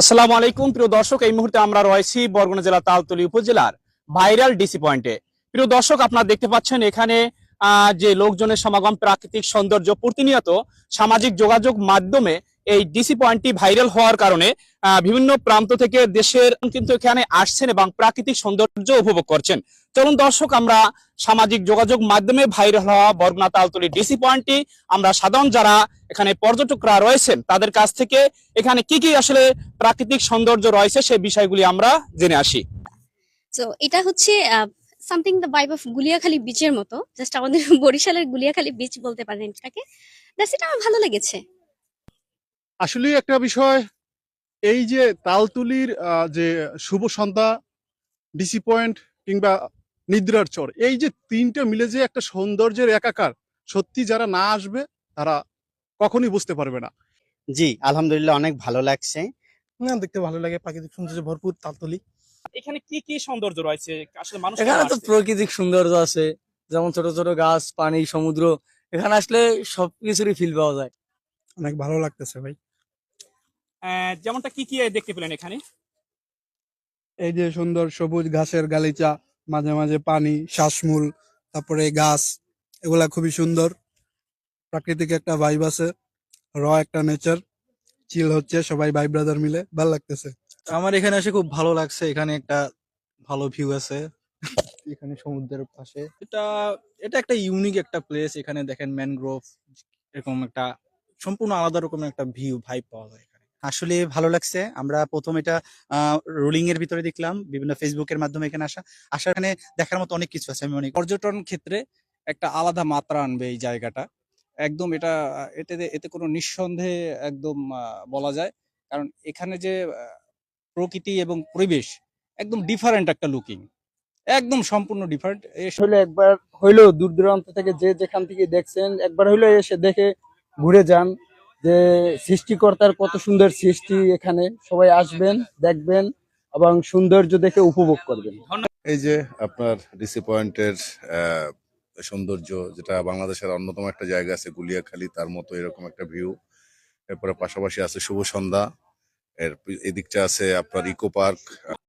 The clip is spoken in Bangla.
আসসালামু আলাইকুম প্রিয় দর্শক, এই মুহূর্তে আমরা রয়েছি বরগুনা জেলা তালতলী উপজেলার ভাইরাল ডিসি পয়েন্টে। প্রিয় দর্শক, আপনারা দেখতে পাচ্ছেন এখানে যে লোকজনের সমাগম, প্রাকৃতিক সৌন্দর্য, প্রতিনিয়ত সামাজিক যোগাযোগ মাধ্যমে এই ডিসি পয়েন্টটি ভাইরাল হওয়ার কারণে বিভিন্ন প্রান্ত থেকে দেশের কিন্তু এখানে আসছেন এবং প্রাকৃতিক সৌন্দর্য উপভোগ করছেন। চলুন দর্শক, আমরা সামাজিক যোগাযোগ মাধ্যমে ভাইরাল হওয়া বরগুনা তালতলী ডিসি পয়েন্টটি আমরা সাধারণ যারা এখানে পর্যটকরা রয়েছেন তাদের কাছ থেকে এখানে কি কি আসলে প্রাকৃতিক সৌন্দর্য রয়েছে সেই বিষয়গুলি আমরা জেনে আসি। তো এটা হচ্ছে something the vibe of Guliakhali বিচের মতো, জাস্ট আমাদের বরিশালের গুলিয়াখালী বিচ বলতে পারেন এটাকে। দ্যাটস এটা আমার ভালো লেগেছে। আসলে একটা বিষয়, এই যে তালতুলির যে শুভ সন্ধ্যা, ডিসি পয়েন্ট কিংবা নিদ্রার চর, এই যে তিনটা মিলে যে একটা সৌন্দর্যের একাকার, সত্যি যারা না আসবে তারা কখনোই বুঝতে পারবে না। জি, আলহামদুলিল্লাহ অনেক ভালো লাগছে। না, দেখতে ভালো লাগে, প্রাকৃতিক সৌন্দর্যে ভরপুর তালতলি। এখানে কি কি সৌন্দর্য রয়েছে আসলে মানুষ এখানে তো প্রাকৃতিক সৌন্দর্য আছে, যেমন ছোট ছোট গাছ, পানি, সমুদ্র। এখানে আসলে সবকিছুরই ফিল পাওয়া যায়। অনেক ভালো লাগতেছে ভাই। যেমনটা কি কি দেখতে পেলেন এখানে? এই যে সুন্দর সবুজ ঘাসের গালিচা, মাঝে মাঝে পানি, শ্বাসমূল, তারপরে গাছ, এগুলা খুবই সুন্দর। প্রাকৃতিক একটা ভাইব আছে, একটা নেচার, চিল হচ্ছে সবাই ভাই ব্রাদার মিলে, ভালো লাগতেছে। আমার এখানে এসে খুব ভালো লাগছে। এখানে একটা ভালো ভিউ আছে, এখানে সমুদ্রের পাশে। এটা এটা একটা ইউনিক একটা প্লেস। এখানে দেখেন ম্যানগ্রোভ, এরকম একটা সম্পূর্ণ আলাদা রকমের একটা ভাইব পাওয়া যায় এখানে। আসলে ভালো লাগছে। আমরা প্রথম এটা রোলিং এর ভিতরে দেখলাম, বিভিন্ন ফেসবুকের মাধ্যমে এখানে আসার এখানে দেখার মতো অনেক কিছু আছে। আমি অনেক পর্যটন ক্ষেত্রে একটা আলাদা মাত্রা আনবে এই জায়গাটা। একদম এটা এতে কোনো নিঃসন্দেহে একদম বলা যায়। কারণ এখানে যে প্রকৃতি এবং পরিবেশ একদম ডিফারেন্ট একটা লুকিং। একদম সম্পূর্ণ ডিফারেন্ট। হইলে একবার হইলেও দূর দূরান্ত থেকে যে যেখান থেকে দেখছেন একবার হইলেও এসে দেখে ঘুরে যান, যে সৃষ্টিকর্তার কত সুন্দর সৃষ্টি। এখানে সবাই আসবেন, দেখবেন এবং সৌন্দর্য দেখে উপভোগ করবেন। এই যে আপনার ডিসি পয়েন্টের সৌন্দর্য, যেটা বাংলাদেশের অন্যতম একটা জায়গা আছে গুলিয়াখালী, তার মতো এরকম একটা ভিউ। এরপরে পাশাপাশি আছে শুভ সন্ধ্যা, এদিকটা আছে আপনার ইকো পার্ক।